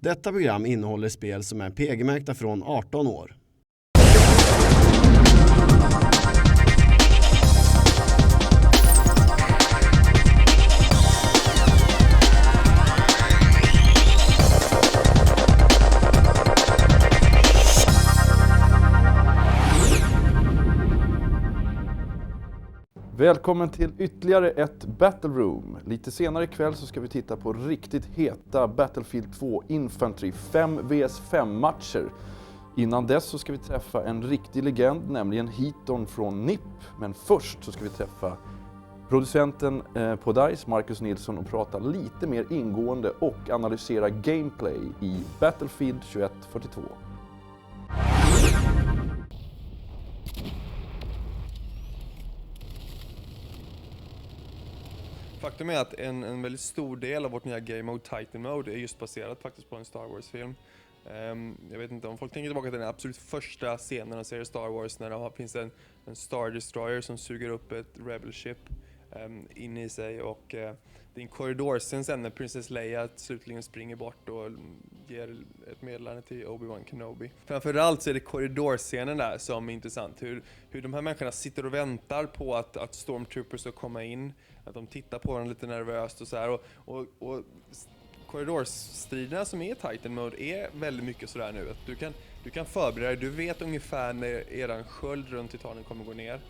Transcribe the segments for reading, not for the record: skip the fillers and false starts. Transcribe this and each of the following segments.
Detta program innehåller spel som är PG-märkta från 18 år. Välkommen till ytterligare ett Battle Room. Lite senare ikväll så ska vi titta på riktigt heta Battlefield 2 Infantry 5 vs 5 matcher. Innan dess så ska vi träffa en riktig legend, nämligen Hiton från NIP. Men först så ska vi träffa producenten på DICE, Marcus Nilsson, och prata lite mer ingående och analysera gameplay i Battlefield 2142. Faktum är att en väldigt stor del av vårt nya game mode, Titan Mode, är just baserat faktiskt på en Star Wars-film. Jag vet inte om folk tänker tillbaka till den absolut första scenen av serien Star Wars när det finns en Star Destroyer som suger upp ett Rebel Ship in i sig, och det är en korridorscen sen när Princess Leia slutligen springer bort och ger ett meddelande till Obi-Wan Kenobi. Framförallt så är det korridorscenen där som är intressant. Hur de här människorna sitter och väntar på att Stormtroopers ska komma in. Att de tittar på den lite nervöst och så här. Och korridorstriderna som är i Titan Mode är väldigt mycket sådär nu. Att du kan förbereda dig, du vet ungefär när eran sköld runt titanen kommer gå ner.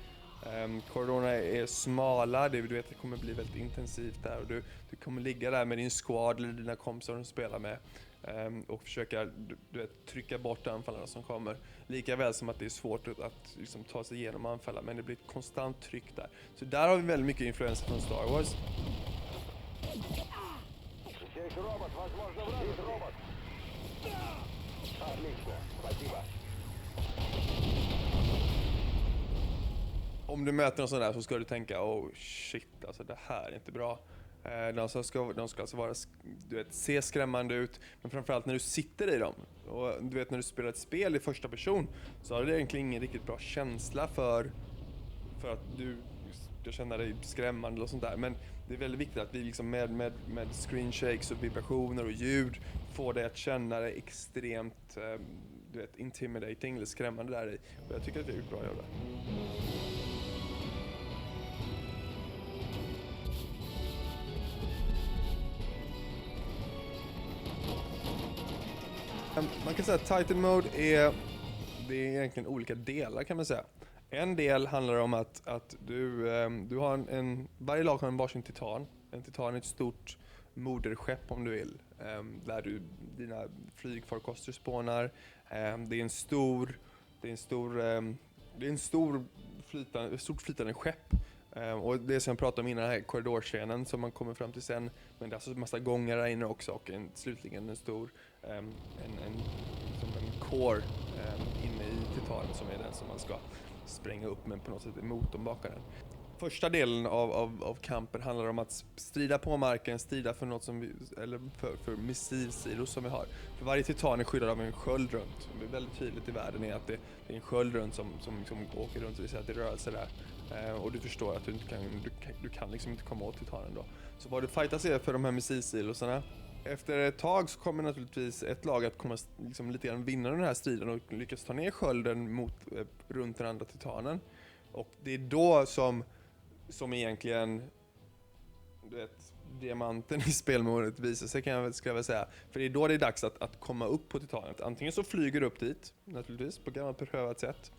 Korridorerna är smala, du vet det kommer bli väldigt intensivt där, och du kommer ligga där med din squad eller dina kompisar som spelar med och försöka trycka bort anfallarna som kommer. Lika väl som att det är svårt att liksom, ta sig igenom anfallarna, men det blir ett konstant tryck där. Så där har vi väldigt mycket influenser från Star Wars. Om du möter någon sån där så ska du tänka, oh shit, alltså det här är inte bra. De ska alltså vara, se skrämmande ut, men framförallt när du sitter i dem. Och du vet, när du spelar ett spel i första person så har du egentligen ingen riktigt bra känsla för att du känner dig skrämmande och sånt där. Men det är väldigt viktigt att vi liksom med screen shakes och vibrationer och ljud får dig att känna dig extremt intimidating eller skrämmande där i. Och jag tycker att det är ett bra jobb där. Man kan säga att Titan Mode är egentligen olika delar, kan man säga. En del handlar om att du har varje lag har en varsin titan. En titan är ett stort moderskepp om du vill. Där dina flygfarkoster spånar. Det är ett stort flytande skepp. Och det som jag pratade om innan, den här korridorscenen som man kommer fram till sen, men det är alltså en massa gångar där inne också, och slutligen en stor en core inne i titanen som är den som man ska spränga upp, men på något sätt emot dem bakom den. Första delen av kampen handlar om att strida på marken, strida för något som för missilsilos som vi har. För varje titan är skyddad av en sköld runt. Det är väldigt tydligt i världen är att det är en sköld runt som liksom åker runt, och det att det rör sig där. Och du förstår att du kan liksom inte komma åt titanen då. Så vad du fightas är för de här missilsilosarna. Efter ett tag så kommer naturligtvis ett lag att komma liksom lite grann vinna den här striden och lyckas ta ner skölden runt den andra titanen. Och det är då som egentligen diamanten i spelmodet visar sig, ska jag väl säga. För det är då det är dags att komma upp på titanet. Antingen så flyger du upp dit, naturligtvis, på gammalt prövat sätt,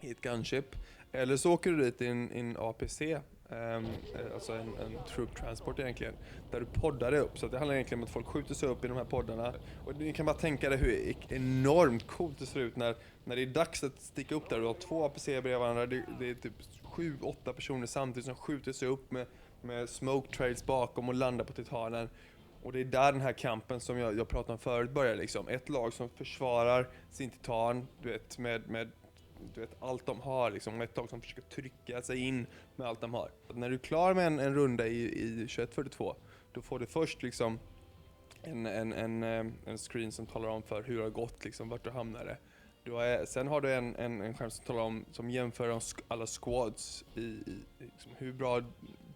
i ett gunship. Eller så åker du dit i en APC, alltså en troop transport egentligen, där du poddar dig upp. Så det handlar egentligen om att folk skjuter sig upp i de här poddarna. Och ni kan bara tänka dig hur enormt coolt det ser ut när det är dags att sticka upp där. Du har 2 APC bredvid varandra, det är typ 7-8 personer samtidigt som skjuter sig upp med smoke trails bakom och landar på titanen. Och det är där den här kampen som jag pratade om förut börjar liksom. Ett lag som försvarar sin titan, med allt de har liksom, ett lag som försöker trycka sig in med allt de har. När du är klar med en runda i 2142, då får du först liksom en screen som talar om för hur det har gått, liksom, vart du hamnade. Sen har du en skärm som talar om, som jämför alla squads liksom, hur bra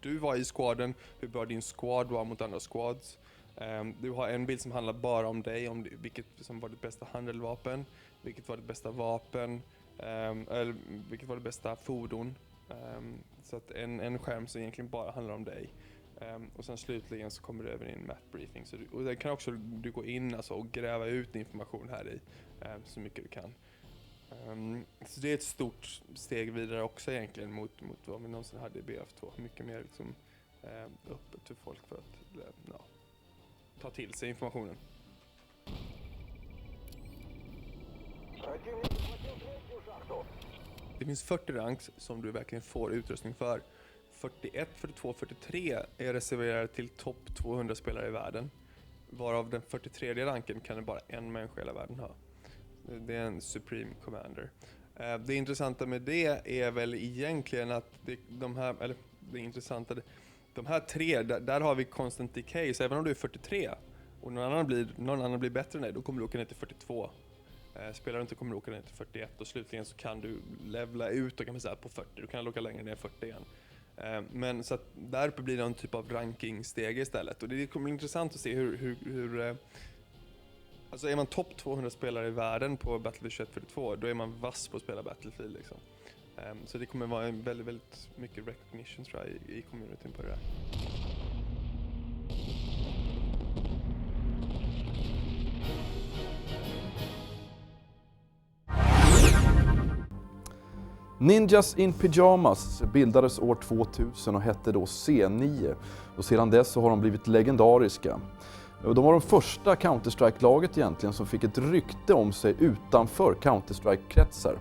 du var i squaden, hur bra din squad var mot andra squads. Du har en bild som handlar bara om dig, om vilket som var ditt bästa handeldvapen, vilket var ditt bästa vapen, eller vilket var det bästa fordon. Så att en skärm som egentligen bara handlar om dig. Och sen slutligen så kommer du över i en map briefing. Och där kan också du gå in alltså, och gräva ut information här i så mycket du kan. Så det är ett stort steg vidare också egentligen mot vad vi någonsin hade i BF2. Mycket mer liksom, öppet för folk för att ta till sig informationen. Det finns 40 ranks som du verkligen får utrustning för. 41, 42, 43 är reserverade till topp 200 spelare i världen. Varav den 43 ranken kan bara en människa i hela världen ha. Det är en Supreme Commander. Det intressanta med det är väl egentligen att de här tre, där har vi constant decay. Så även om du är 43 och någon annan blir bättre än dig, då kommer du åka ner till 42. Spelar du inte kommer du åka ner till 41 och slutligen så kan du levla ut och kan man säga på 40. Du kan åka längre ner 40 igen. Men så att där uppe blir det en typ av rankingsteg istället. Och det kommer bli intressant att se hur alltså är man topp 200 spelare i världen på Battlefield 2142, då är man vass på att spela Battlefield liksom. Så det kommer vara en väldigt, väldigt mycket recognition tror jag i communityn på det där. Ninjas in Pyjamas bildades år 2000 och hette då C9. Och sedan dess så har de blivit legendariska. De var de första Counter-Strike-laget egentligen som fick ett rykte om sig utanför Counter-Strike-kretsar.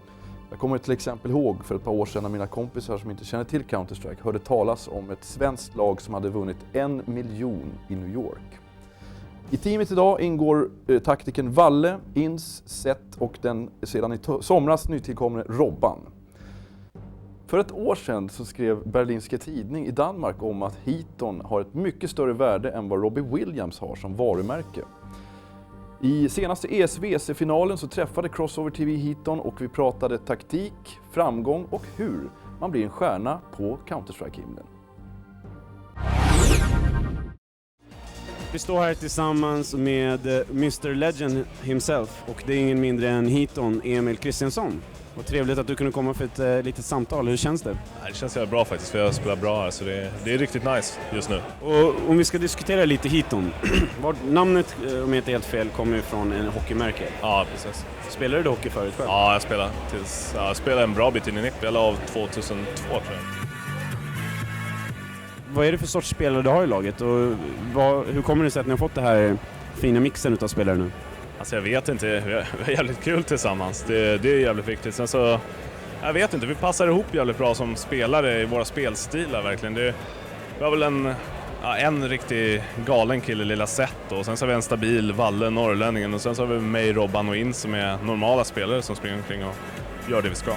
Jag kommer till exempel ihåg för ett par år sedan när mina kompisar som inte känner till Counter-Strike hörde talas om ett svenskt lag som hade vunnit 1 miljon i New York. I teamet idag ingår taktiken Valle, Ins, Seth och den sedan i somras nytillkomne Robban. För ett år sedan så skrev Berlinske Tidning i Danmark om att Heaton har ett mycket större värde än vad Robbie Williams har som varumärke. I senaste ESVC-finalen så träffade Crossover TV Heaton och vi pratade taktik, framgång och hur man blir en stjärna på Counter-Strike-himlen. Vi står här tillsammans med Mr. Legend himself och det är ingen mindre än Heaton Emil Kristiansson. Vad trevligt att du kunde komma för ett litet samtal. Hur känns det? Det känns jävligt bra faktiskt, för jag spelar bra här så det är riktigt nice just nu. Och om vi ska diskutera lite Heaton. Namnet, om jag inte helt fel, kommer ju från en hockeymärke. Ja, precis. Spelade du hockey förut själv? Ja, jag spelade en bra bit in i 90, eller av 2002 tror jag. Vad är det för sorts spelare du har i laget? Och hur kommer det sig att ni har fått det här fina mixen utav spelare nu? Alltså jag vet inte, vi har jävligt kul tillsammans, det är jävligt viktigt. Sen så, jag vet inte, vi passar ihop jävligt bra som spelare i våra spelstilar verkligen. Vi har väl en riktig galen kille, lilla Seth, och sen så har vi en stabil Valle, norrlänningen, och sen så har vi mig, Robban och In som är normala spelare som springer omkring och gör det vi ska.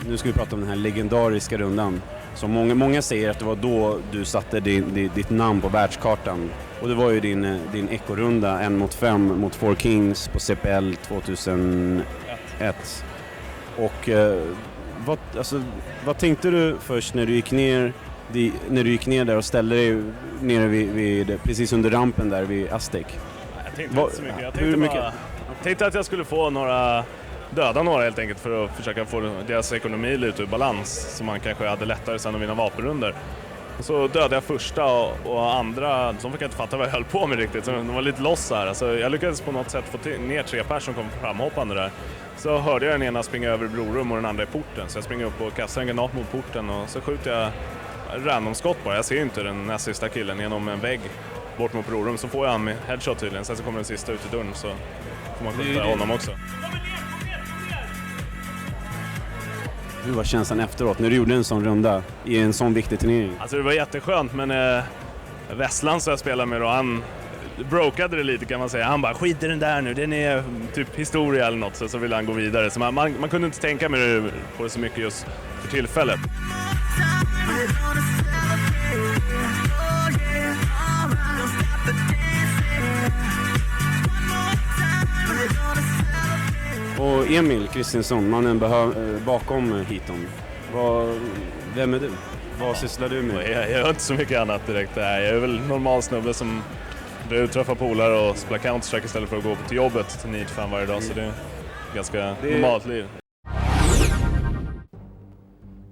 Nu ska vi prata om den här legendariska rundan. Så många säger att det var då du satte ditt namn på världskartan. Och det var ju din ekorunda 1-5 mot Four Kings på CPL 2001. Och vad tänkte du först när du gick ner där och ställde dig nere vid precis under rampen där vid Aztec? Jag tänkte inte så mycket. Jag tänkte att jag skulle få döda några helt enkelt för att försöka få deras ekonomi lite ur balans så man kanske hade lättare sen att vinna vapenrunder. Så dödade jag första och andra, de fick inte fatta vad jag höll på med riktigt, så de var lite loss här. Alltså, jag lyckades på något sätt få ner 3 personer som kom framhoppande där. Så hörde jag den ena springa över brorum och den andra i porten, så jag springer upp och kastar en granat mot porten och så skjuter jag randomskott bara. Jag ser inte den näst sista killen genom en vägg bort mot brorum, så får jag med headshot tydligen. Sen så kommer den sista ut i dörren, så får man skjuta honom också. Hur var känslan efteråt när du gjorde en sån runda i en sån viktig turnering? Alltså det var jätteskönt, men Westland som jag spelade med då, han brokade det lite kan man säga. Han bara, skit i den där nu, den är typ historia eller något, så ville han gå vidare. Så man kunde inte tänka på det så mycket just för tillfället. Och Emil Kristiansson, mannen bakom Heaton. Vem är du? Vad sysslar du med? Jag gör inte så mycket annat direkt. Jag är väl normal snubbe som blir ut, träffar polare och spelar Counter-Strike istället för att gå till jobbet till 9-5 varje dag. Så det är ganska normalt liv.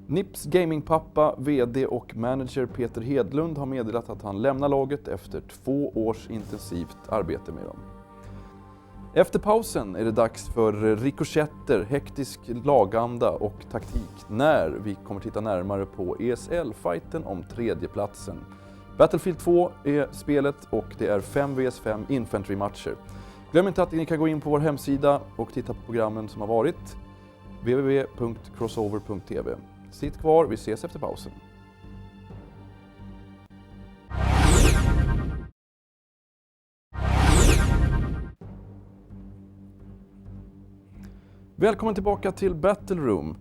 Nips gamingpappa, VD och manager Peter Hedlund har meddelat att han lämnar laget efter 2 års intensivt arbete med dem. Efter pausen är det dags för rikoschetter, hektisk laganda och taktik när vi kommer titta närmare på ESL-fighten om tredjeplatsen. Battlefield 2 är spelet och det är 5 vs 5 infantry-matcher. Glöm inte att ni kan gå in på vår hemsida och titta på programmen som har varit www.crossover.tv. Sitt kvar, vi ses efter pausen. Välkommen tillbaka till Battle Room.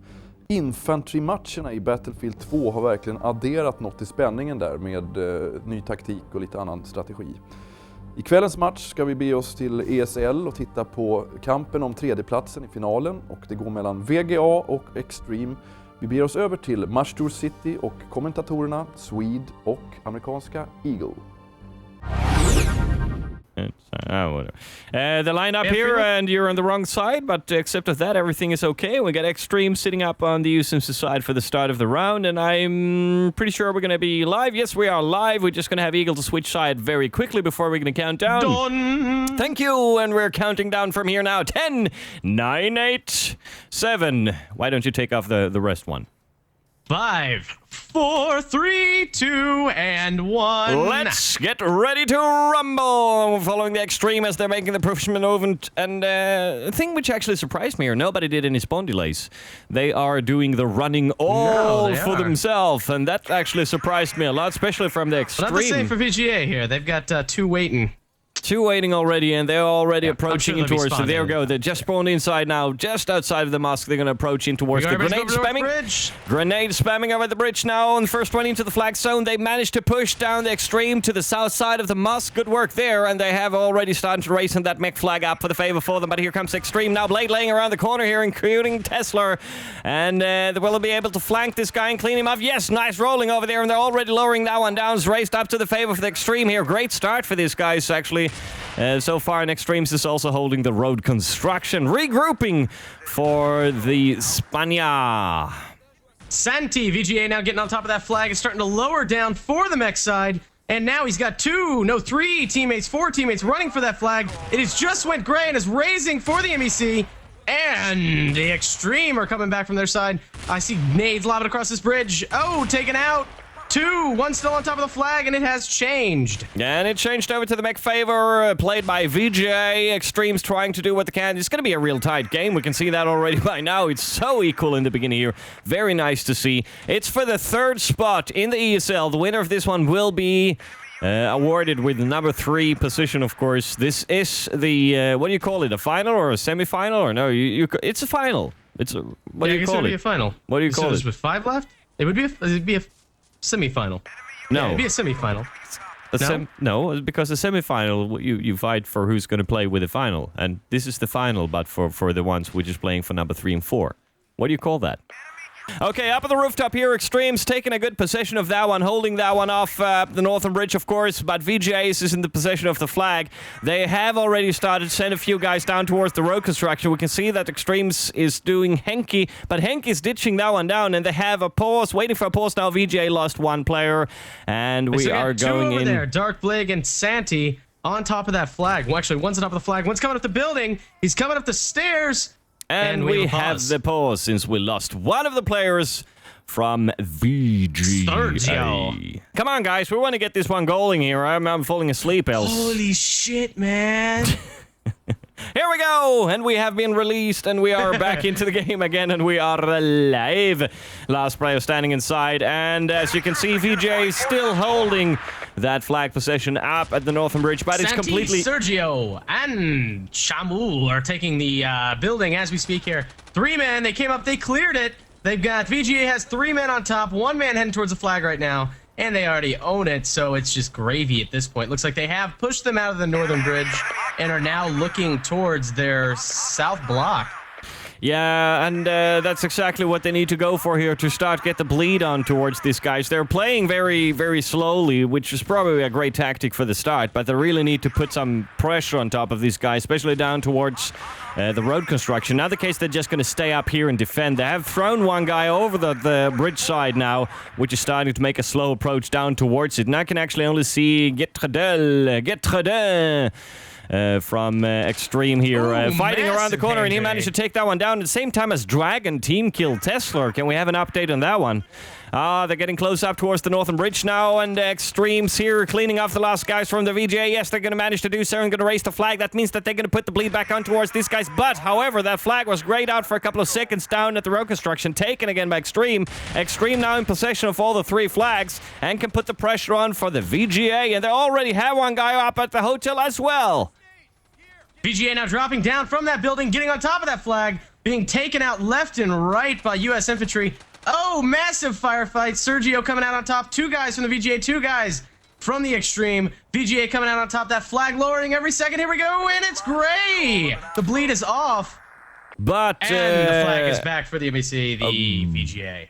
Infantry-matcherna i Battlefield 2 har verkligen adderat något i spänningen där med ny taktik och lite annan strategi. I kvällens match ska vi be oss till ESL och titta på kampen om tredjeplatsen i finalen och det går mellan VGA och Extreme. Vi ber oss över till Mastur City och kommentatorerna Swede och amerikanska Eagle. The lineup here, and you're on the wrong side, but except of that, everything is okay. We got Extreme sitting up on the USIMS side for the start of the round, and I'm pretty sure we're going to be live. Yes, we are live. We're just going to have Eagle to switch side very quickly before we're going to count down. Done! Thank you, and we're counting down from here now. 10, 9, 8, 7. Why don't you take off the rest one? 5, 4, 3, 2, and 1. Let's get ready to rumble! Following the Extreme as they're making the push maneuver. And a thing which actually surprised me here, nobody did any spawn delays. They are doing the running all for themselves, and that actually surprised me a lot, especially from the Extreme. Well, not the same for VGA here. They've got 2 waiting. 2 waiting already, and they're already approaching in towards. So there we go. They're just spawned inside now, just outside of the mosque. They're going to approach in towards the grenade spamming. Grenade spamming over the bridge now, and the first one into the flag zone. They managed to push down the Extreme to the south side of the mosque. Good work there, and they have already started to raise that mech flag up for the favor for them. But here comes Extreme now, Blade laying around the corner here, including Tesla, and they will be able to flank this guy and clean him up. Yes, nice rolling over there, and they're already lowering that one down. It's raised up to the favor for the Extreme here. Great start for these guys, actually. So far, Extremes is also holding the road construction. Regrouping for the Spania. Santi, VGA now getting on top of that flag, is starting to lower down for the mech side. And now he's got 3 teammates, 4 teammates running for that flag. It has just went gray and is raising for the MEC. And the Extreme are coming back from their side. I see nades lobbing across this bridge. Oh, taken out. 2, 1 still on top of the flag, and it has changed. And it changed over to the mech favor, played by VJ. Extremes trying to do what they can. It's going to be a real tight game. We can see that already by now. It's so equal in the beginning here. Very nice to see. It's for the 3rd spot in the ESL. The winner of this one will be awarded with the number 3 position, of course. This is the, what do you call it, a final or a semi-final? Or no, it's a final. It's a, what do you call it? It would be a final. What do you call it? With 5 left? It would be a semi-final. No. Yeah, it'd be a semi-final. No, because the semi-final, you fight for who's going to play with the final. And this is the final, but for the ones which is playing for number 3 and 4. What do you call that? Okay, up on the rooftop here, Extremes taking a good possession of that one, holding that one off the northern bridge, of course, but VJs is in the possession of the flag. They have already started to send a few guys down towards the road construction. We can see that Extremes is doing Henki, but Henki's ditching that one down, and they have a pause, waiting for a pause now. VJ lost 1 player, and we are going in. 2 over there, Dark Blig and Santi on top of that flag. Well, actually, one's on top of the flag, one's coming up the building, he's coming up the stairs. And we have the pause since we lost one of the players from VG. Sergio. Come on, guys. We want to get this one going here. I'm falling asleep else. Holy shit, man. Here we go, and we have been released, and we are back into the game again, and we are alive. Last player standing inside, and as you can see, VJ is still holding that flag possession up at the northern bridge, but it's completely... Sergio and Shamu are taking the building as we speak here. 3 men, they came up, they cleared it. They've got, VGA has 3 men on top, 1 man heading towards the flag right now. And they already own it, so it's just gravy at this point. Looks like they have pushed them out of the northern bridge and are now looking towards their south block. Yeah, and that's exactly what they need to go for here to get the bleed on towards these guys. They're playing very, very slowly, which is probably a great tactic for the start, but they really need to put some pressure on top of these guys, especially down towards the road construction. Now the case they're just going to stay up here and defend. They have thrown one guy over the bridge side now, which is starting to make a slow approach down towards it. And I can actually only see Getredel from Extreme here, fighting around the corner, and he managed to take that one down at the same time as Dragon team killed Tesla. Can we have an update on that one? They're getting close up towards the northern bridge now, and Extremes here cleaning off the last guys from the VGA. Yes, they're going to manage to do so and going to raise the flag. That means that they're going to put the bleed back on towards these guys. But, however, that flag was grayed out for a couple of seconds down at the road construction, taken again by Extreme. Extreme now in possession of all the 3 flags and can put the pressure on for the VGA, and they already have one guy up at the hotel as well. VGA now dropping down from that building, getting on top of that flag, being taken out left and right by U.S. infantry. Oh, massive firefight. Sergio coming out on top. 2 guys from the VGA, 2 guys from the Extreme. VGA coming out on top. That flag lowering every second. Here we go, and it's gray. The bleed is off. But and the flag is back for the MBC, the VGA.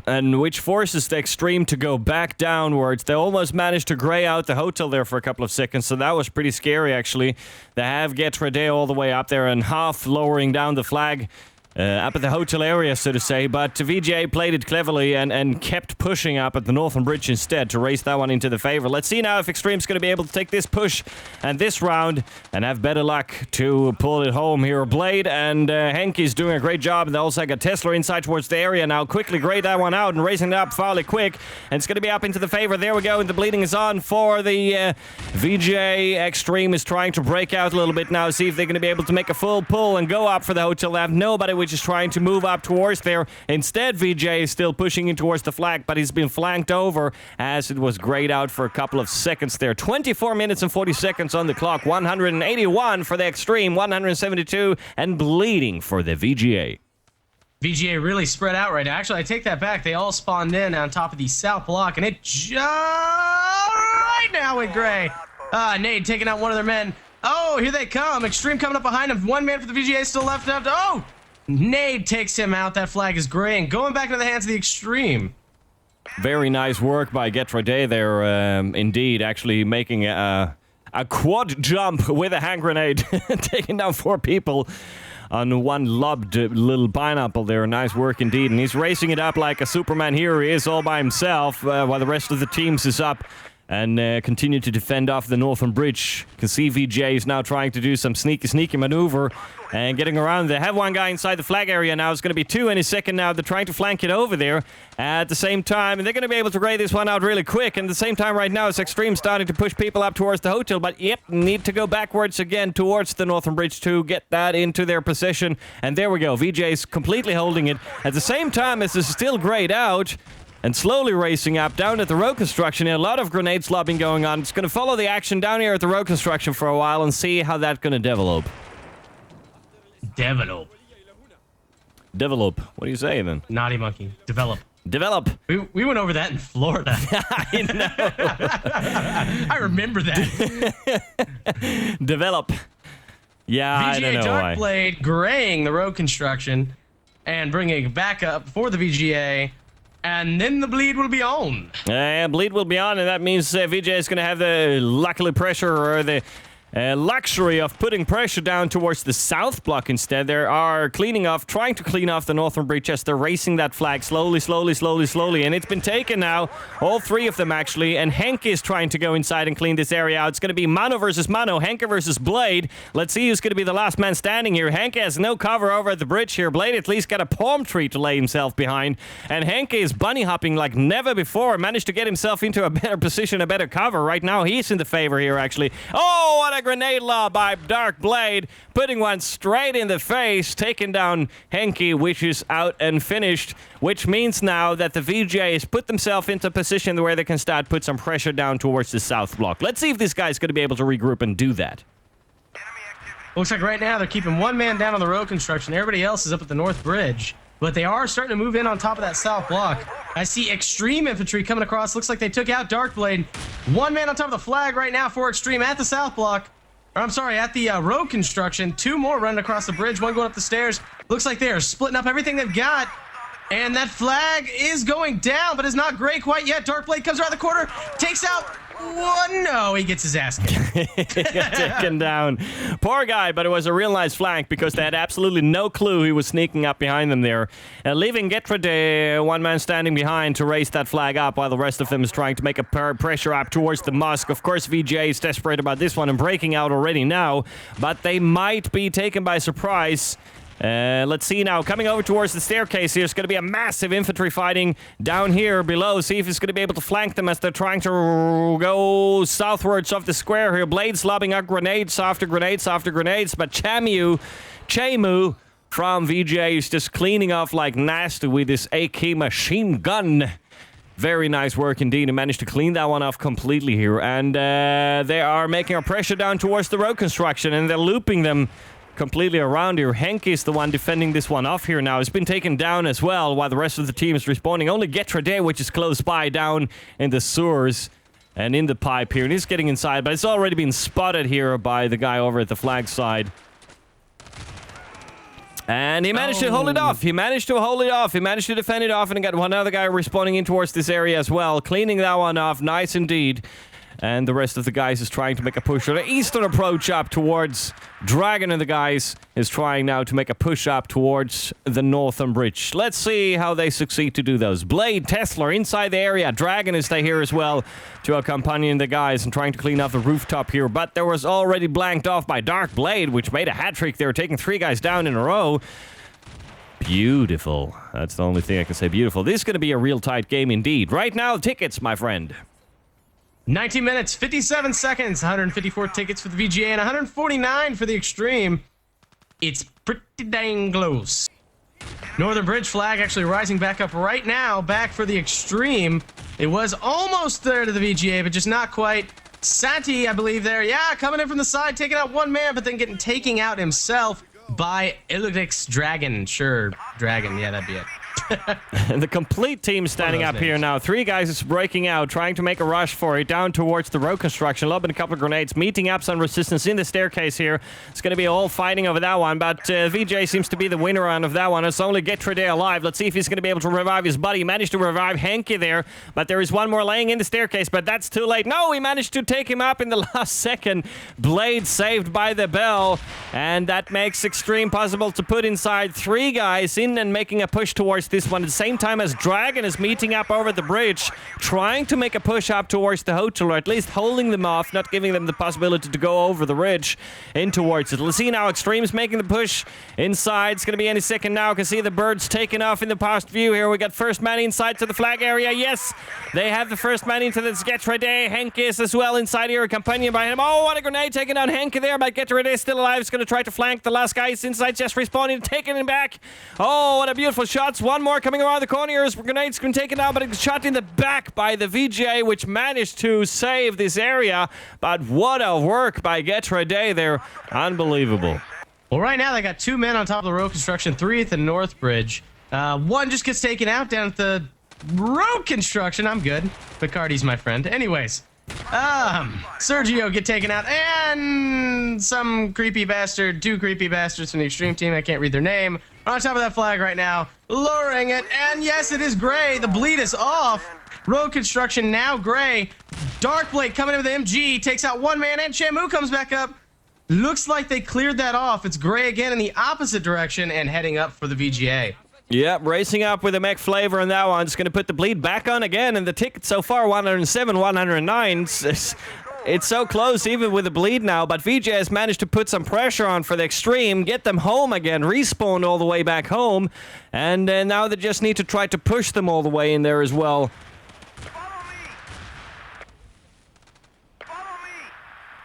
And which forces the Extreme to go back downwards. They almost managed to gray out the hotel there for a couple of seconds, so that was pretty scary, actually. They have Getredel all the way up there and half lowering down the flag up at the hotel area, so to say, but VGA played it cleverly and kept pushing up at the northern bridge instead to raise that one into the favor. Let's see now if Extreme's going to be able to take this push and this round and have better luck to pull it home here. Blade and Henke's doing a great job, and they also got Tesla inside towards the area now. Quickly grade that one out and raising it up fairly quick, and it's going to be up into the favor. There we go, and the bleeding is on for the VGA. Extreme is trying to break out a little bit now, see if they're going to be able to make a full pull and go up for the hotel. They have nobody which is trying to move up towards there. Instead, VJ is still pushing in towards the flag, but he's been flanked over as it was grayed out for a couple of seconds there. 24 minutes and 40 seconds on the clock. 181 for the Extreme, 172 and bleeding for the VGA. VGA really spread out right now. Actually, I take that back. They all spawned in on top of the south block, and it just right now with gray. Nade taking out one of their men. Oh, here they come. Extreme coming up behind him. 1 man for the VGA still left. Oh! Nade takes him out. That flag is gray and going back into the hands of the Extreme. Very nice work by Getredel there, indeed, actually making a quad jump with a hand grenade, taking down 4 people on one lobbed little pineapple there. Nice work indeed, and he's racing it up like a Superman hero. He is all by himself, while the rest of the teams is up and continue to defend off the northern bridge. You can see VJ is now trying to do some sneaky maneuver and getting around. They have one guy inside the flag area now. It's going to be 2 any second now. They're trying to flank it over there at the same time, and they're going to be able to grade this one out really quick. And at the same time right now, it's Extreme starting to push people up towards the hotel, but yep, need to go backwards again towards the northern bridge to get that into their possession. And there we go. VJ's completely holding it. At the same time, this is still grayed out and slowly racing up down at the road construction. A lot of grenade slobbing going on. It's going to follow the action down here at the road construction for a while and see how that's going to develop. Develop. What do you say then? Naughty monkey. Develop. We went over that in Florida. I know. I remember that. Develop. Yeah, VGA I don't know why. Darkblade graying the road construction and bringing it back up for the VGA. And then the bleed will be on. Bleed will be on, and that means VJ is going to have the luckily pressure or the luxury of putting pressure down towards the south block instead. They are trying to clean off the northern bridge as they're racing that flag slowly, and it's been taken now, all 3 of them actually, and Henke is trying to go inside and clean this area out. It's going to be Mano versus Mano, Henke versus Blade. Let's see who's going to be the last man standing here. Henke has no cover over at the bridge here. Blade at least got a palm tree to lay himself behind, and Henke is bunny hopping like never before, managed to get himself into a better position, a better cover. Right now he's in the favor here actually. Oh, what a grenade lob by Dark Blade, putting one straight in the face, taking down Henke, which is out and finished, which means now that the VGAs put themselves into a position where they can start put some pressure down towards the south block. Let's see if this guy's going to be able to regroup and do that. Looks like right now they're keeping 1 man down on the road construction. Everybody else is up at the north bridge, but they are starting to move in on top of that south block. I see Extreme infantry coming across. Looks like they took out Darkblade. 1 man on top of the flag right now for Extreme at the south block. Or I'm sorry, at the road construction. 2 more running across the bridge, 1 going up the stairs. Looks like they are splitting up everything they've got. And that flag is going down, but is not gray quite yet. Darkblade comes around the corner, takes out one. No, he gets his ass kicked. Taken down. Poor guy, but it was a real nice flank because they had absolutely no clue he was sneaking up behind them there. Leaving Getrade, one man standing behind to raise that flag up while the rest of them is trying to make a pressure up towards the Musk. Of course, VJ is desperate about this one and breaking out already now, but they might be taken by surprise. Let's see now, coming over towards the staircase here, it's going to be a massive infantry fighting down here below. See if he's going to be able to flank them as they're trying to go southwards of the square here. Blades lobbing up grenades after grenades after grenades, but Chemu from VJ is just cleaning off like nasty with this AK machine gun. Very nice work indeed. He managed to clean that one off completely here. And they are making a pressure down towards the road construction, and they're looping them completely around here. Henke is the one defending this one off here now. It's been taken down as well while the rest of the team is responding. Only Getrade, which is close by, down in the sewers and in the pipe here. And he's getting inside, but it's already been spotted here by the guy over at the flag side. And he managed to hold it off. He managed to hold it off. He managed to defend it off, and got one other guy responding in towards this area as well. Cleaning that one off. Nice indeed. And the rest of the guys is trying to make a push or the eastern approach up towards Dragon, and the guys is trying now to make a push up towards the northern bridge. Let's see how they succeed to do those. Blade, Tesla inside the area. Dragon is here as well to accompany the guys and trying to clean up the rooftop here. But there was already blanked off by Dark Blade, which made a hat trick there, taking 3 guys down in a row. Beautiful. That's the only thing I can say. Beautiful. This is going to be a real tight game indeed. Right now, tickets, my friend. 19 minutes, 57 seconds, 154 tickets for the VGA and 149 for the Extreme. It's pretty dang close. Northern Bridge flag actually rising back up right now, back for the Extreme. It was almost there to the VGA, but just not quite. Santi, I believe there, yeah, coming in from the side, taking out one man, but then getting taken out himself by Eludix Dragon. Sure, Dragon, yeah, that'd be it. And the complete team standing up here now. 3 guys is breaking out, trying to make a rush for it down towards the road construction, lobbing a couple of grenades, meeting up some resistance in the staircase here. It's going to be all fighting over that one, but VJ seems to be the winner out of that one. It's only Getrade alive. Let's see if he's going to be able to revive his buddy. He managed to revive Henke there, but there is one more laying in the staircase, but that's too late. No, he managed to take him up in the last second. Blade saved by the bell, and that makes Extreme possible to put inside 3 guys in and making a push towards this one at the same time as Dragon is meeting up over the bridge, trying to make a push up towards the hotel, or at least holding them off, not giving them the possibility to go over the ridge in towards it. Let's see now, Extreme's making the push inside. It's going to be any second now. Can see the birds taking off in the past view here. We got first man inside to the flag area. Yes, they have the first man into this Getrade. Henke is as well inside here, accompanied by him. Oh, what a grenade taking down Henke there, but Getrade is still alive. He's going to try to flank the last guy. He's inside, just respawning, taking him back. Oh, what a beautiful shots. One more coming around the corner here. His grenade's been taken out, but it's shot in the back by the VJ, which managed to save this area. But what a work by Getrade there. Unbelievable. Well, right now they got 2 men on top of the road construction, 3 at the North Bridge. One just gets taken out down at the road construction. I'm good. Bacardi's my friend. Anyways, Sergio get taken out, and some creepy bastard, 2 creepy bastards from the Extreme team, I can't read their name, are on top of that flag right now, lowering it, and yes, it is gray. The bleed is off. Road construction now gray. Darkblade coming in with the MG, takes out 1 man, and Shamu comes back up. Looks like they cleared that off. It's gray again in the opposite direction and heading up for the VGA. Yep, racing up with a mech flavor on that one. It's going to put the bleed back on again, and the ticket so far, 107, 109. It's so close even with the bleed now, but VJ has managed to put some pressure on for the Extreme, get them home again, respawn all the way back home, and now they just need to try to push them all the way in there as well.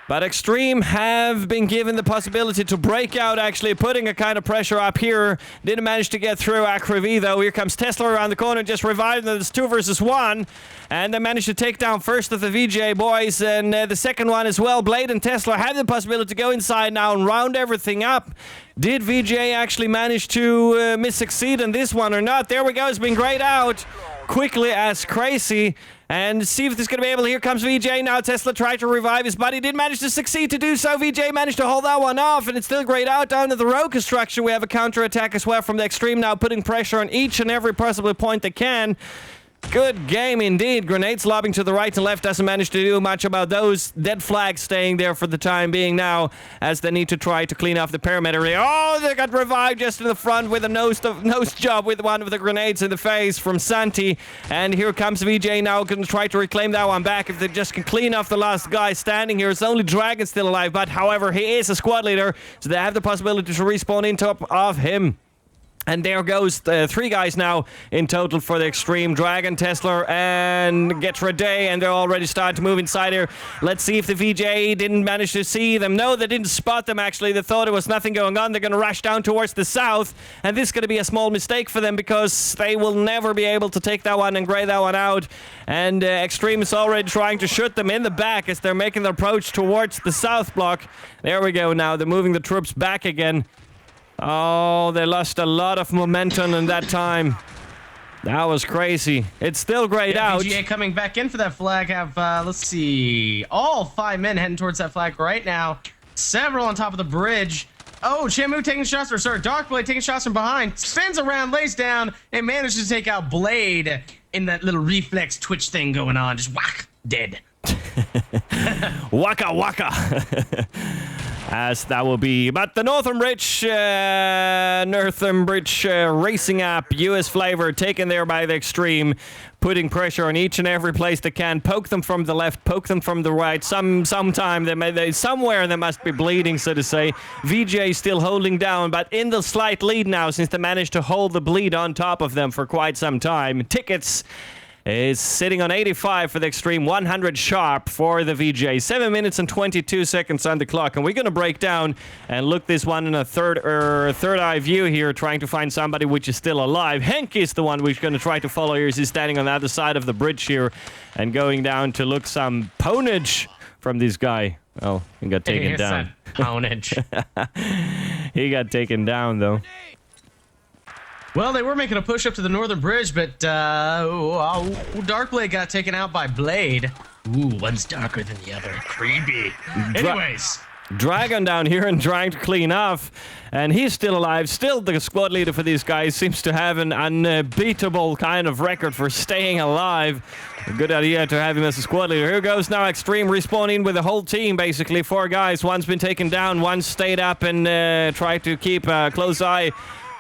But Extreme have been given the possibility to break out, actually putting a kind of pressure up here. Didn't manage to get through Acrevi, though. Here comes Tesla around the corner, just revived them. It's 2 versus 1. And they managed to take down first of the VJ boys, and the second one as well. Blade and Tesla have the possibility to go inside now and round everything up. Did VJ actually manage to succeed in this one or not? There we go. It's been grayed out quickly as crazy. and see if this is going to be able. Here comes VJ now. Tesla tried to revive his buddy, didn't manage to succeed to do so. VJ managed to hold that one off, and it's still grayed out down to the row construction. We have a counter-attack as well from the Extreme now, putting pressure on each and every possible point they can. Good game indeed. Grenades lobbing to the right and left, doesn't manage to do much about those. Dead flags staying there for the time being now as they need to try to clean off the perimeter. Oh, they got revived just in the front with a nose job with one of the grenades in the face from Santi. And here comes VJ now, going to try to reclaim that one back if they just can clean off the last guy standing here. It's only Dragon still alive, but however, he is a squad leader, so they have the possibility to respawn in top of him. And there goes 3 guys now in total for the Extreme. Dragon, Tesla, and Getrade, and they're already starting to move inside here. Let's see if the VJ didn't manage to see them. No, they didn't spot them, actually. They thought there was nothing going on. They're going to rush down towards the south, and this is going to be a small mistake for them because they will never be able to take that one and gray that one out. And Extreme is already trying to shoot them in the back as they're making their approach towards the south block. There we go now. They're moving the troops back again. Oh, they lost a lot of momentum in that time. That was crazy. It's still grayed out. VGA coming back in for that flag. Have, let's see, all 5 men heading towards that flag right now. Several on top of the bridge. Oh, Shamu taking shots, or sorry, Darkblade taking shots from behind. Spins around, lays down, and manages to take out Blade in that little reflex twitch thing going on. Just whack, dead. Waka waka. As that will be. But the Northern Bridge racing app, US flavor, taken there by the Extreme, putting pressure on each and every place they can. Poke them from the left, poke them from the right. Sometime somewhere they must be bleeding, so to say. VJ still holding down, but in the slight lead now since they managed to hold the bleed on top of them for quite some time. Tickets is sitting on 85 for the Extreme, 100 sharp for the VJ. 7 minutes and 22 seconds on the clock, and we're going to break down and look this one in a third eye view here, trying to find somebody which is still alive. Henk is the one we're going to try to follow here as he's standing on the other side of the bridge here and going down to look some ponage from this guy. Oh, he got taken down. Ponage. He got taken down, though. Well, they were making a push up to the Northern Bridge, but Darkblade got taken out by Blade. Ooh, one's darker than the other. Creepy. Anyways. Dragon down here and trying to clean off, and he's still alive. Still the squad leader for these guys. Seems to have an unbeatable kind of record for staying alive. A good idea to have him as a squad leader. Here goes now Extreme respawning with the whole team, basically. 4 guys. One's been taken down. One stayed up and tried to keep a close eye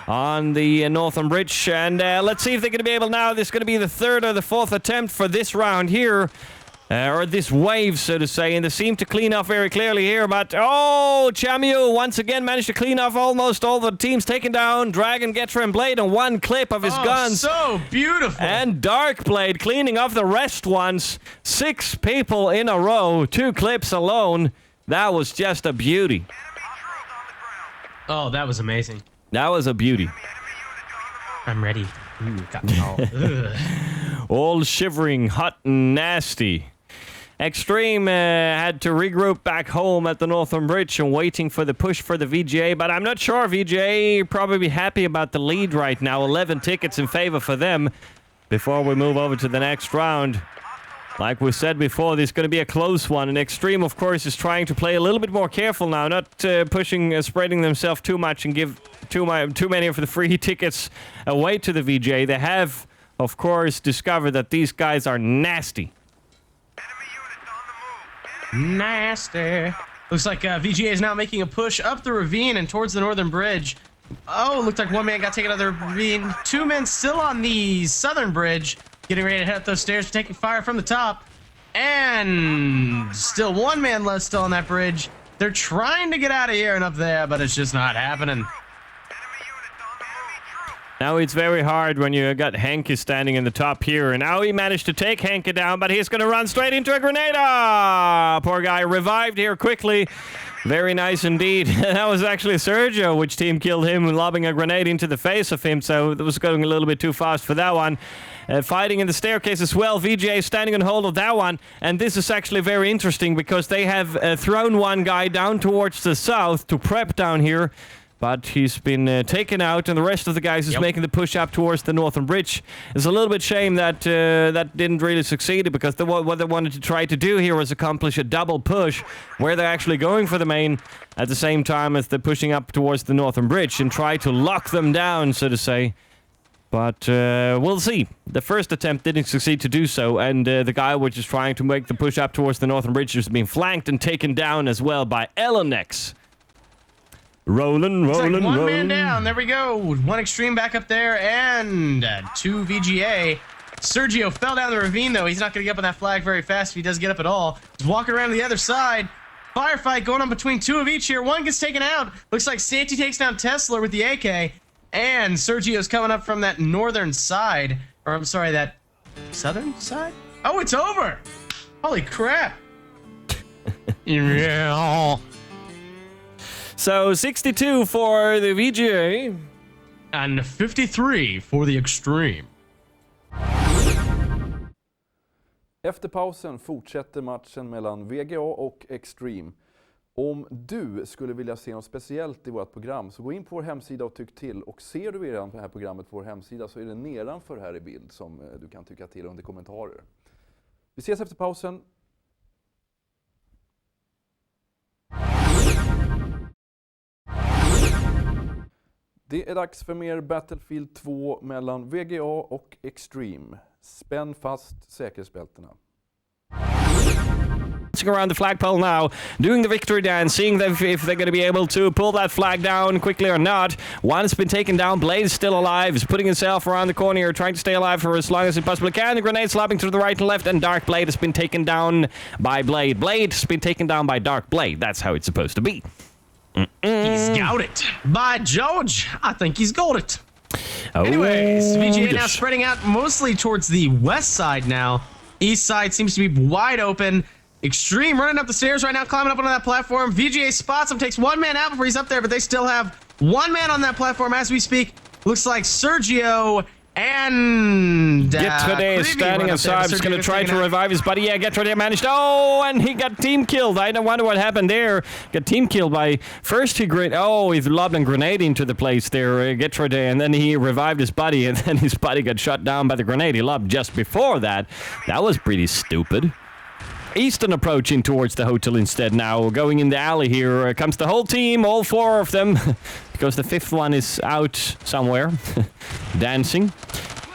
on the Northern Bridge. And let's see if they're going to be able now. This is going to be the 3rd or the 4th attempt for this round here. Or this wave, so to say. And they seem to clean off very clearly here. But, oh, Chamu once again managed to clean off almost all the teams taken down. Dragon, Getra, and Blade on one clip of his guns. So beautiful. And Darkblade cleaning off the rest ones. 6 people in a row. 2 clips alone. That was just a beauty. Oh, that was amazing. That was a beauty. I'm ready. Ooh, got me all shivering, hot and nasty. Extreme had to regroup back home at the Northern Bridge and waiting for the push for the VGA, but I'm not sure VGA probably happy about the lead right now. 11 tickets in favor for them before we move over to the next round. Like we said before, this is going to be a close one. And Extreme, of course, is trying to play a little bit more careful now, not spreading themselves too much and give too many of the free tickets away to the VJ. They have, of course, discovered that these guys are nasty. Nasty. Looks like VGA is now making a push up the ravine and towards the Northern Bridge. Oh, looked like 1 man got taken out of the ravine. 2 men still on the Southern Bridge, getting ready to head up those stairs, taking fire from the top. And still 1 man left still on that bridge. They're trying to get out of here and up there, but it's just not happening. Now it's very hard when you got Henke standing in the top here, and now he managed to take Henke down, but he's going to run straight into a grenade. Poor guy revived here quickly. Very nice indeed. That was actually Sergio, which team killed him, lobbing a grenade into the face of him, so it was going a little bit too fast for that one. Fighting in the staircase as well. VJ standing on hold of that one, and this is actually very interesting because they have thrown 1 guy down towards the south to prep down here. But he's been taken out, and the rest of the guys is making the push up towards the northern bridge. It's a little bit shame that that didn't really succeed, because what they wanted to try to do here was accomplish a double push, where they're actually going for the main at the same time as they're pushing up towards the northern bridge and try to lock them down, so to say. But we'll see. The first attempt didn't succeed to do so, and the guy which is trying to make the push up towards the northern bridge has been flanked and taken down as well by Elenex. Rolling. One man down. There we go. One extreme back up there, and 2 VGA. Sergio fell down the ravine, though. He's not going to get up on that flag very fast if he does get up at all. He's walking around to the other side. Firefight going on between 2 of each here. One gets taken out. Looks like Santi takes down Tesla with the AK. And Sergio's coming up from that northern side. Or, I'm sorry, that southern side? Oh, it's over. Holy crap. Yeah. So 62 for the VGA. And 53 for the extreme. Efter pausen fortsätter matchen mellan VGA och Extreme. Om du skulle vilja se något speciellt i vårt program, så gå in på vår hemsida och tyck till. Och ser du redan på det här programmet på vår hemsida, så är det nedanför här i bild som du kan tycka till under kommentarer. Vi ses efter pausen. Det är dags för mer Battlefield 2 mellan VGA och Extreme. Spänn fast säkerhetsbältena. Around the flagpole now, doing the victory dance, seeing if they're going to be able to pull that flag down quickly or not. One's been taken down. Blade is still alive. He's putting himself around the corner here, trying to stay alive for as long as he possibly can. The grenade slopping to the right and left, and Dark Blade has been taken down by Blade. Blade has been taken down by Dark Blade. That's how it's supposed to be. He's got it. By George, I think he's got it. Oh, anyways, VGA now spreading out mostly towards the west side now. East side seems to be wide open. Extreme running up the stairs right now, climbing up onto that platform. VGA spots him, takes one man out before he's up there, but they still have one man on that platform as we speak. Looks like Sergio and Getrade is standing aside. He's going to try to revive his buddy. Yeah, Getrade managed. Oh, and he got team killed. I don't wonder what happened there. Got team killed by first he lobbed a grenade into the place there, Getrade, and then he revived his buddy, and then his buddy got shot down by the grenade he lobbed just before that. That was pretty stupid. Eastern approaching towards the hotel instead now. Going in the alley here comes the whole team, all 4 of them, because the 5th one is out somewhere, dancing.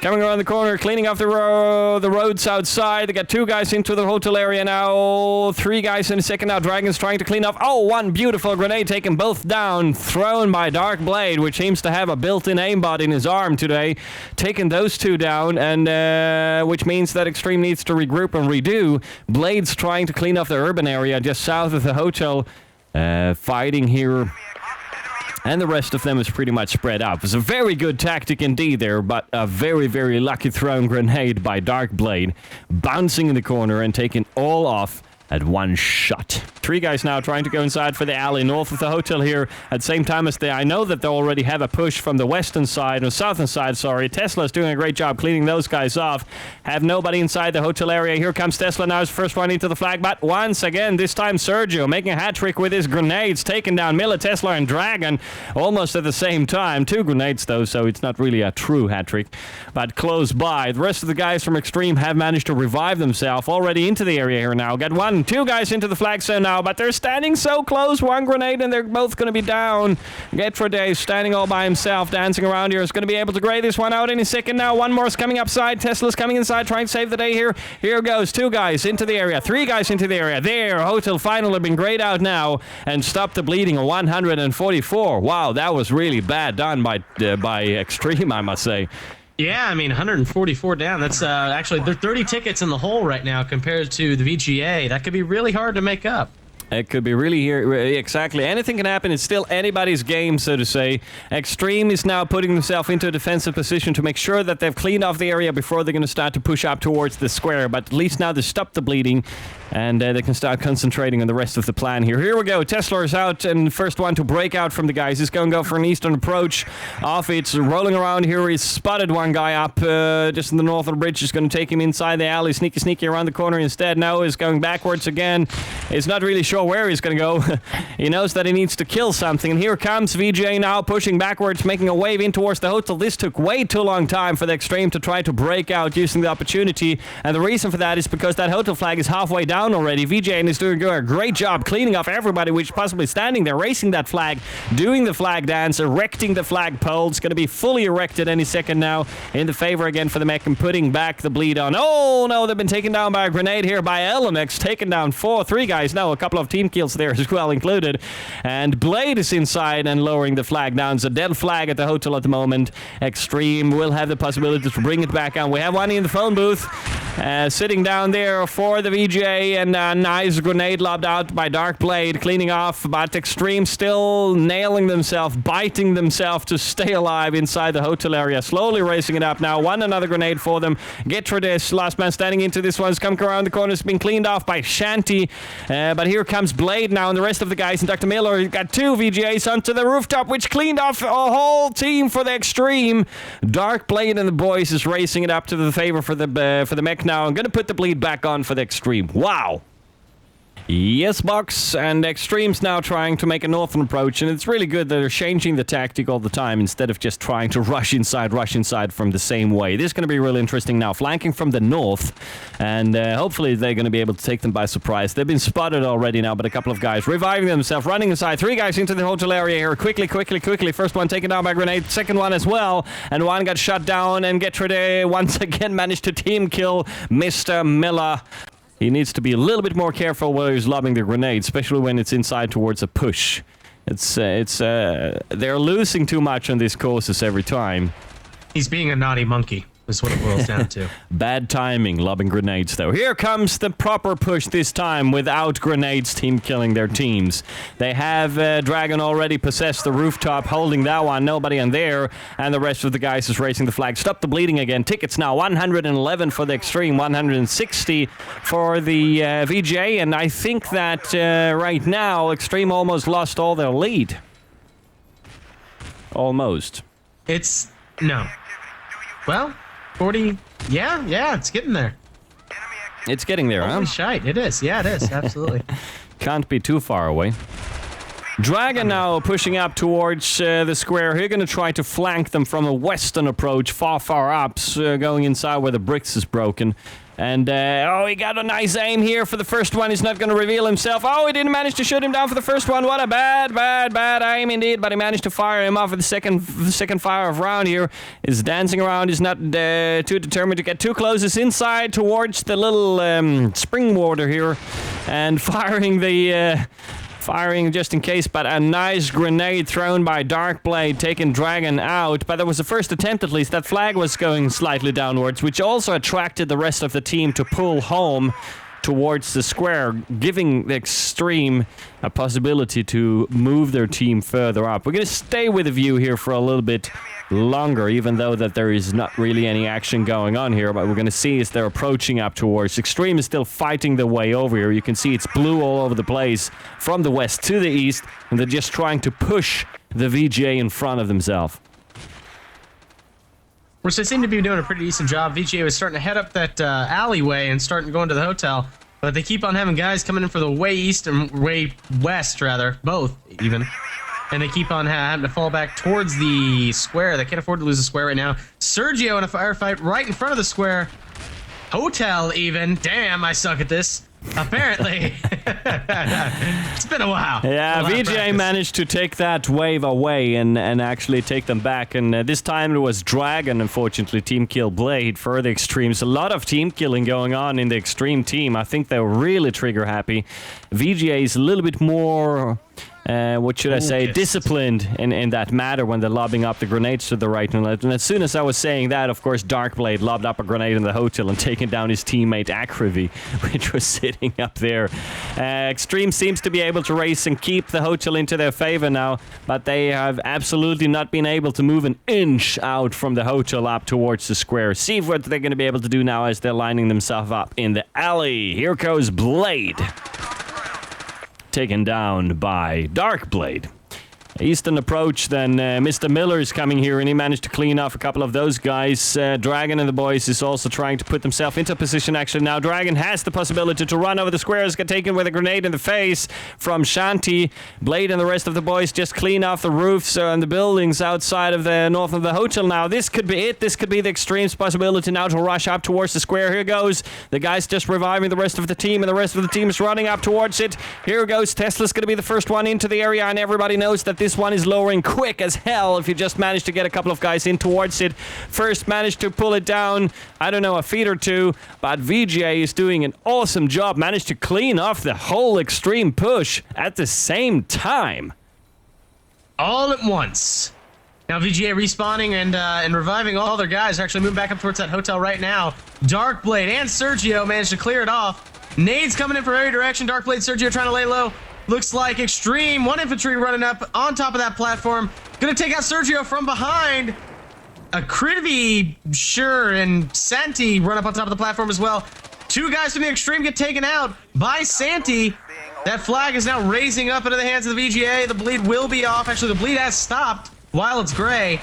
Coming around the corner, cleaning up the roads outside. They got 2 guys into the hotel area now. 3 guys in a second now. Dragon's trying to clean up. Oh, one beautiful grenade taken both down. Thrown by Dark Blade, which seems to have a built-in aimbot in his arm today. Taking those 2 down, and which means that Extreme needs to regroup and redo. Blade's trying to clean up the urban area just south of the hotel. Fighting here. And the rest of them is pretty much spread out. It's a very good tactic indeed there, but a very, very lucky thrown grenade by Dark Blade, bouncing in the corner and taking all off at one shot. 3 guys now trying to go inside for the alley north of the hotel here at the same time as I know that they already have a push from the western side, or southern side, sorry. Tesla's doing a great job cleaning those guys off. Have nobody inside the hotel area. Here comes Tesla now, his first one into the flag, but once again, this time Sergio making a hat trick with his grenades, taking down Miller, Tesla, and Dragon almost at the same time. 2 grenades though, so it's not really a true hat trick, but close by. The rest of the guys from Extreme have managed to revive themselves already into the area here now. Got 2 guys into the flag zone now, but they're standing so close. 1 grenade and they're both going to be down. Getrade standing all by himself, dancing around here. Is going to be able to gray this one out any second now. 1 more is coming upside. Tesla's coming inside, trying to save the day here. Here goes 2 guys into the area. 3 guys into the area. There, hotel finally been grayed out now and stopped the bleeding at 144. Wow, that was really bad done by Extreme, I must say. Yeah, I mean, 144 down. That's actually, there are 30 tickets in the hole right now compared to the VGA. That could be really hard to make up. It could be really here. Exactly. Anything can happen. It's still anybody's game, so to say. Extreme is now putting himself into a defensive position to make sure that they've cleaned off the area before they're going to start to push up towards the square. But at least now they stopped the bleeding. And they can start concentrating on the rest of the plan here. Here we go. Tesla is out, and first one to break out from the guys. He's going to go for an eastern approach. Off it's rolling around here. He's spotted one guy up just in the north of the bridge. He's going to take him inside the alley. Sneaky around the corner instead. Now he's going backwards again. He's not really sure where he's going to go. He knows that he needs to kill something. And here comes VJ now pushing backwards, making a wave in towards the hotel. This took way too long time for the Extreme to try to break out using the opportunity. And the reason for that is because that hotel flag is halfway down already. VJ is doing a great job cleaning off everybody which possibly standing there, racing that flag, doing the flag dance, erecting the flag pole. It's going to be fully erected any second now in the favor again for the mech and putting back the bleed on. Oh no, they've been taken down by a grenade here by LMX, taken down 3 guys now, a couple of team kills there as well included. And Blade is inside and lowering the flag down. It's a dead flag at the hotel at the moment. Extreme will have the possibility to bring it back on. We have one in the phone booth sitting down there for the VJ, and a nice grenade lobbed out by Dark Blade, cleaning off, but Extreme still nailing themselves, biting themselves to stay alive inside the hotel area, slowly racing it up now. Another grenade for them. Get through this. Last man standing into this one's come around the corner. It's been cleaned off by Shanty, but here comes Blade now and the rest of the guys, and Dr. Miller got 2 VJs onto the rooftop, which cleaned off a whole team for the Extreme. Dark Blade and the boys is racing it up to the favor for the mech now. I'm going to put the bleed back on for the Extreme. Wow. Yes, Box, and Extreme's now trying to make a northern approach, and it's really good that they're changing the tactic all the time instead of just trying to rush inside from the same way. This is going to be really interesting now, flanking from the north, and hopefully they're going to be able to take them by surprise. They've been spotted already now, but a couple of guys reviving themselves, running inside. 3 guys into the hotel area here. Quickly. First one taken down by grenade, second one as well, and one got shot down, and Getrade once again managed to team kill Mr. Miller. He needs to be a little bit more careful where he's lobbing the grenade, especially when it's inside towards a push. They're losing too much on these courses every time. He's being a naughty monkey. Is what it boils down to. Bad timing, lobbing grenades though. Here comes the proper push this time without grenades team killing their teams. They have Dragon already possessed the rooftop, holding that one, nobody in there, and the rest of the guys is raising the flag. Stop the bleeding again. Tickets now 111 for the Extreme, 160 for the VJ, and I think that right now Extreme almost lost all their lead. Almost. No. Well, 40, yeah, it's getting there. It's getting there, Holy shite, it is. Yeah, it is, absolutely. Can't be too far away. Dragon now pushing up towards the square. Here going to try to flank them from a western approach, far up, going inside where the bricks is broken. And, he got a nice aim here for the first one. He's not going to reveal himself. Oh, he didn't manage to shoot him down for the first one. What a bad aim indeed. But he managed to fire him off with the second fire of round here. He's dancing around. He's not too determined to get too close. He's inside towards the little spring water here. And firing just in case, but a nice grenade thrown by Dark Blade, taking Dragon out. But that was the first attempt at least. That flag was going slightly downwards, which also attracted the rest of the team to pull home towards the square, giving the Extreme a possibility to move their team further up. We're going to stay with the view here for a little bit longer, even though that there is not really any action going on here. But we're going to see as they're approaching up towards. Extreme is still fighting their way over here. You can see it's blue all over the place from the west to the east, and they're just trying to push the VJ in front of themselves. Which they seem to be doing a pretty decent job. VGA was starting to head up that alleyway and starting to go into the hotel, but they keep on having guys coming in for the way east and way west, rather, both even. And they keep on having to fall back towards the square. They can't afford to lose the square right now. Sergio in a firefight right in front of the square. Hotel even. Damn, I suck at this. Apparently. It's been a while. Yeah, VJ managed to take that wave away and actually take them back. And this time it was Dragon, unfortunately, team kill Blade for the Extremes. A lot of team killing going on in the Extreme team. I think they're really trigger happy. VJ is a little bit more what should I say, disciplined in that matter when they're lobbing up the grenades to the right and left. And as soon as I was saying that, of course, Darkblade lobbed up a grenade in the hotel and taken down his teammate Acrivi, which was sitting up there. Extreme seems to be able to race and keep the hotel into their favor now, but they have absolutely not been able to move an inch out from the hotel up towards the square. See what they're going to be able to do now as they're lining themselves up in the alley. Here goes Blade. Taken down by Darkblade. Eastern approach, then Mr. Miller is coming here, and he managed to clean off a couple of those guys. Dragon and the boys is also trying to put themselves into position. Actually, now Dragon has the possibility to run over the squares, get taken with a grenade in the face from Shanti. Blade and the rest of the boys just clean off the roofs and the buildings outside of the north of the hotel now. This could be it. This could be the Extreme's possibility now to rush up towards the square. Here goes. The guy's just reviving the rest of the team, and the rest of the team is running up towards it. Here goes. Tesla's going to be the first one into the area, and everybody knows that this one is lowering quick as hell if you just manage to get a couple of guys in towards it. First managed to pull it down, I don't know, a feet or two, but VGA is doing an awesome job. Managed to clean off the whole Extreme push at the same time. All at once. Now VGA respawning and reviving all their guys. They're actually moving back up towards that hotel right now. Darkblade and Sergio managed to clear it off. Nades coming in from every direction. Darkblade, Sergio trying to lay low. Looks like Extreme, one infantry running up on top of that platform. Gonna take out Sergio from behind. Acrivi, sure, and Santi run up on top of the platform as well. Two guys from the Extreme get taken out by Santi. That flag is now raising up into the hands of the VGA. The bleed will be off. Actually, the bleed has stopped while it's gray.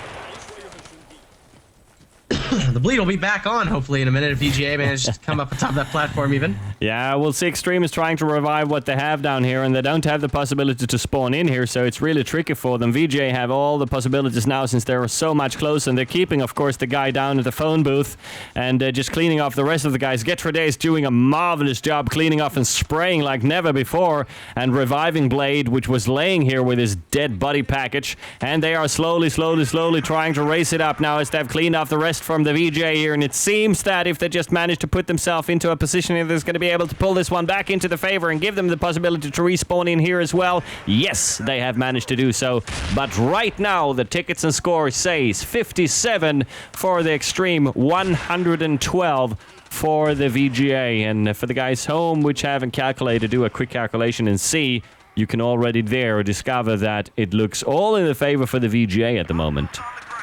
The bleed will be back on, hopefully, in a minute if VGA manages to come up on top of that platform even. Yeah, we'll see. Extreme is trying to revive what they have down here, and they don't have the possibility to spawn in here, so it's really tricky for them. VGA have all the possibilities now since they're so much closer, and they're keeping, of course, the guy down at the phone booth and just cleaning off the rest of the guys. Getrade is doing a marvelous job cleaning off and spraying like never before, and reviving Blade, which was laying here with his dead body package, and they are slowly trying to race it up now as they've cleaned off the rest from the VGA here, and it seems that if they just manage to put themselves into a position that is going to be able to pull this one back into the favor and give them the possibility to respawn in here as well. Yes, they have managed to do so, but right now the tickets and score says 57 for the Extreme, 112 for the VGA, and for the guys home which haven't calculated, do a quick calculation and see. You can already there discover that it looks all in the favor for the VGA at the moment.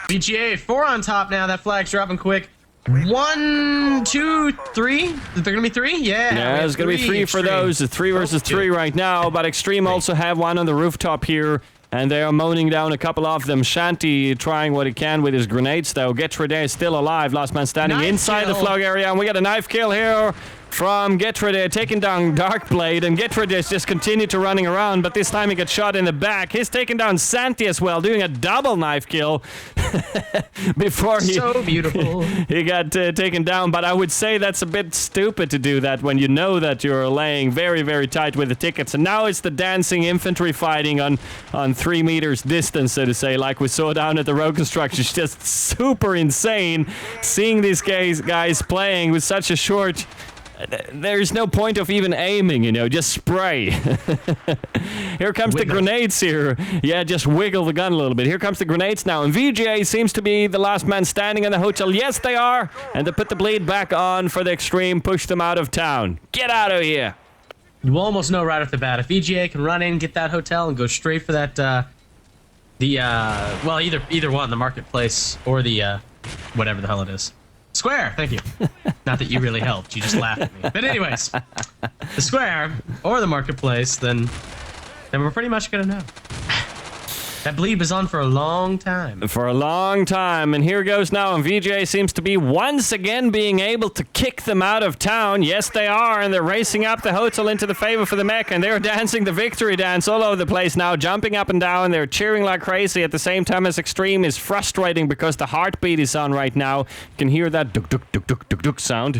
VGA 4 on top now. That flag's dropping quick. 1, 2, 3. Is there gonna be 3? Yeah, there's gonna be 3 for those. 3 versus 3 right now. But Extreme also have one on the rooftop here, and they are moaning down a couple of them. Shanti trying what he can with his grenades though. Getrade is still alive. Last man standing inside the flag area, and we got a knife kill here from Getrade, taking down Darkblade, and Getrade just continued to running around, but this time he got shot in the back. He's taking down Santi as well, doing a double knife kill before he so beautiful. he got taken down. But I would say that's a bit stupid to do that when you know that you're laying very tight with the tickets. And now it's the dancing infantry fighting on 3 meters distance, so to say, like we saw down at the road construction. It's just super insane seeing these guys playing with such a short. There's no point of even aiming, you know, just spray. Here comes the grenades here. Yeah, just wiggle the gun a little bit. Here comes the grenades now, and VGA seems to be the last man standing in the hotel. Yes, they are, and they put the bleed back on for the Extreme, push them out of town. Get out of here. You almost know right off the bat, if VGA can run in, get that hotel, and go straight for that, well, either one, the marketplace or the, whatever the hell it is. Square, thank you. Not that you really helped, you just laughed at me. But anyways, the square or the marketplace, then we're pretty much gonna know. That bleed was on for a long time. For a long time, and here goes now, and VJ seems to be once again being able to kick them out of town. Yes, they are, and they're racing up the hotel into the favor for the mech, and they're dancing the victory dance all over the place now, jumping up and down. They're cheering like crazy at the same time as Extreme is frustrating because the heartbeat is on right now. You can hear that duk-duk-duk-duk-duk-duk sound,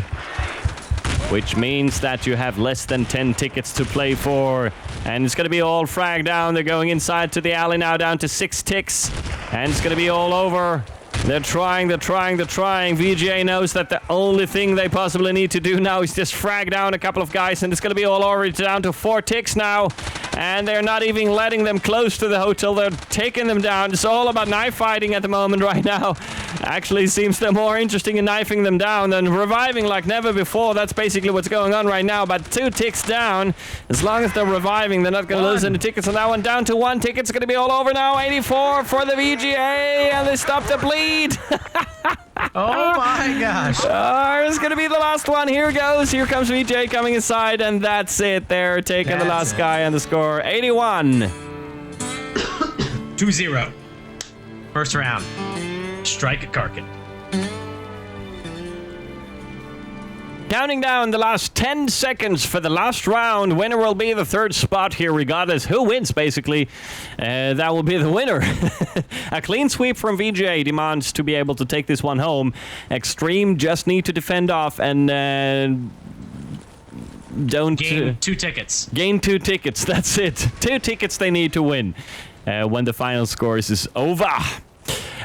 which means that you have less than 10 tickets to play for. And it's going to be all fragged down. They're going inside to the alley now, down to 6 ticks. And it's going to be all over They're trying. VGA knows that the only thing they possibly need to do now is just frag down a couple of guys, and it's going to be all over. It's down to 4 ticks now, and they're not even letting them close to the hotel. They're taking them down. It's all about knife fighting at the moment right now. Actually seems they're more interested in knifing them down than reviving like never before. That's basically what's going on right now. But 2 ticks down. As long as they're reviving, they're not going to lose any tickets on that one. Down to 1 ticket. It's going to be all over now. 84 for the VGA, and they stop the bleed. Oh my gosh. It's going to be the last one. Here goes. Here comes VJ coming inside, and that's it. They're taking the last guy on the score. 81. 2-0. First round. Strike a Karkin. Counting down the last 10 seconds for the last round. Winner will be the 3rd spot here, regardless who wins, basically. That will be the winner. A clean sweep from VJ demands to be able to take this one home. Extreme just need to defend off and don't... Gain 2 tickets. Gain 2 tickets, that's it. 2 tickets they need to win when the final scores is over.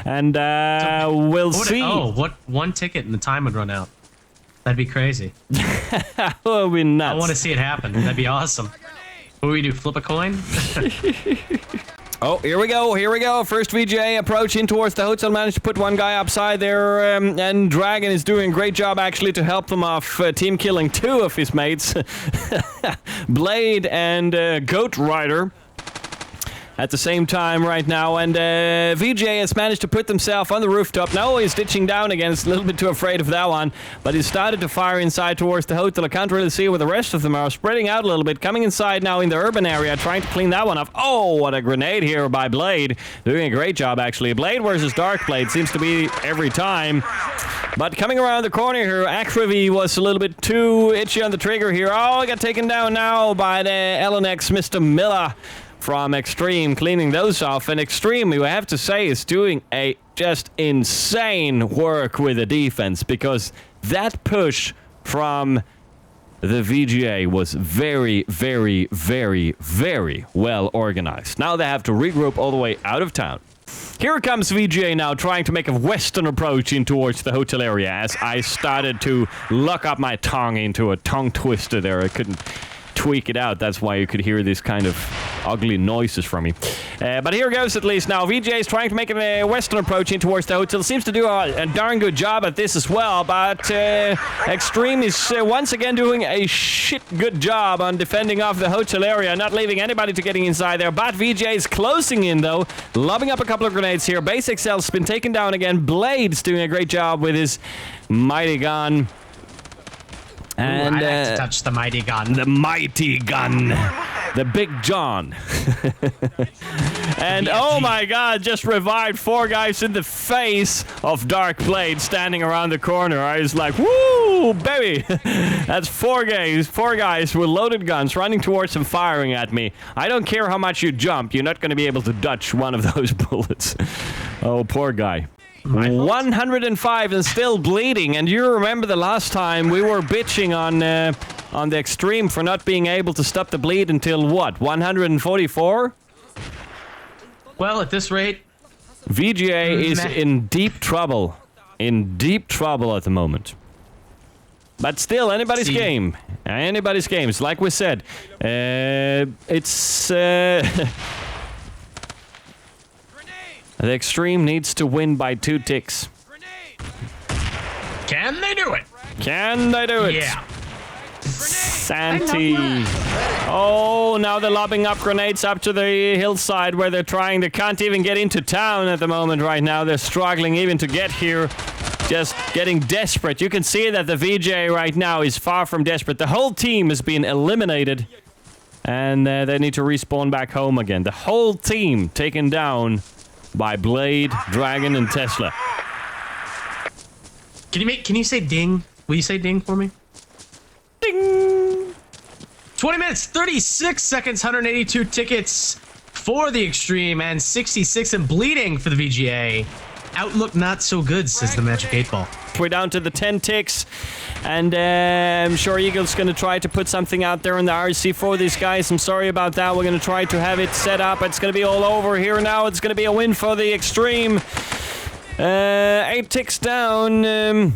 And we'll see. What 1 ticket and the time would run out. That'd be crazy. That would be nuts. I want to see it happen. That'd be awesome. What do we do? Flip a coin? Oh, here we go. First VJ approaching towards the hotel. Managed to put 1 guy upside there. And Dragon is doing a great job, actually, to help them off. Team killing 2 of his mates. Blade and Goat Rider. At the same time right now, and VJ has managed to put himself on the rooftop. Now he's ditching down again. He's a little bit too afraid of that one, but he started to fire inside towards the hotel. I can't really see where the rest of them are. Spreading out a little bit, coming inside now in the urban area, trying to clean that one up. Oh, what a grenade here by Blade. Doing a great job, actually. Blade versus Dark Blade seems to be every time. But coming around the corner here, Akravi was a little bit too itchy on the trigger here. Oh, he got taken down now by the LNX Mr. Miller from Extreme, cleaning those off. And Extreme, we have to say, is doing a just insane work with the defense, because that push from the VGA was very, very, very, very well organized. Now they have to regroup all the way out of town. Here comes VGA now, trying to make a western approach in towards the hotel area, as I started to lock up my tongue into a tongue twister there. I couldn't tweak it out. That's why you could hear this kind of ugly noises from me. But here goes at least now. VJ is trying to make a western approach in towards the hotel. Seems to do a darn good job at this as well, but Extreme is once again doing a shit good job on defending off the hotel area, not leaving anybody to getting inside there. But VJ is closing in though, lobbing up a couple of grenades here. Base XL's been taken down again. Blade's doing a great job with his mighty gun. And I like to touch the mighty gun. The mighty gun. The Big John. And oh my god, just revived 4 guys in the face of Dark Blade standing around the corner. I was like, woo, baby. That's 4 guys with loaded guns running towards him, firing at me. I don't care how much you jump, you're not going to be able to dodge one of those bullets. Oh, poor guy. 105 and still bleeding. And you remember the last time we were bitching on the Extreme for not being able to stop the bleed until what, 144? Well, at this rate, VGA is in deep trouble. In deep trouble at the moment. But still, anybody's game. Anybody's game. It's like we said. It's... The Extreme needs to win by 2 ticks. can they do it? Can they do it? Yeah. Santi. Oh, now they're lobbing up grenades up to the hillside where they're trying. They can't even get into town at the moment right now. They're struggling even to get here. Just getting desperate. You can see that the VJ right now is far from desperate. The whole team has been eliminated. And they need to respawn back home again. The whole team taken down by Blade, Dragon, and Tesla. Can you say ding? Will you say ding for me? Ding! 20 minutes, 36 seconds, 182 tickets for the Extreme, and 66 and bleeding for the VGA. Outlook not so good, says the Magic 8 Ball. We're down to the 10 ticks, and I'm sure Eagle's going to try to put something out there in the RC for these guys. I'm sorry about that. We're going to try to have it set up. It's going to be all over here now. It's going to be a win for the Extreme. 8 ticks down.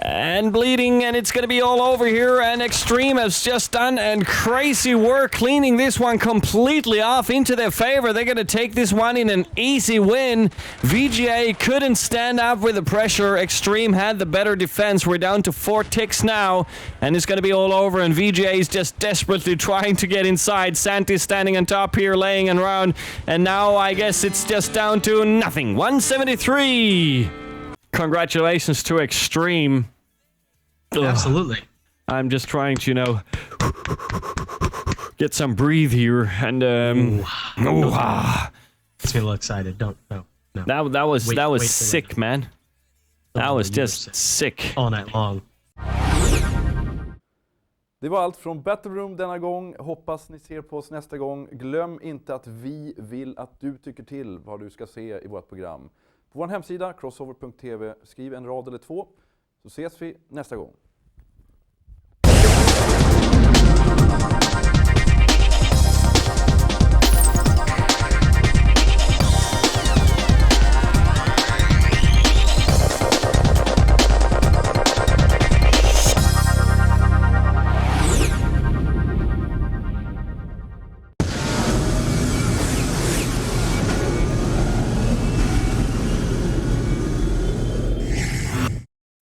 And bleeding, and it's going to be all over here. And Extreme has just done and crazy work cleaning this one completely off into their favor. They're going to take this one in an easy win. VGA couldn't stand up with the pressure. Extreme had the better defense. We're down to 4 ticks now, and it's going to be all over. And VGA is just desperately trying to get inside. Santi's standing on top here, laying around. And now I guess it's just down to nothing. 173. Congratulations to Extreme. Absolutely. I'm just trying to, get some breathe here. And, Makes me a little excited. No. That was Wait sick, man. That was just sick. All night long. Det var allt från Battle Room denna gång. Hoppas ni ser på oss nästa gång. Glöm inte att vi vill att du tycker till vad du ska se i vårt program. På vår hemsida crossover.tv skriv en rad eller 2 så ses vi nästa gång.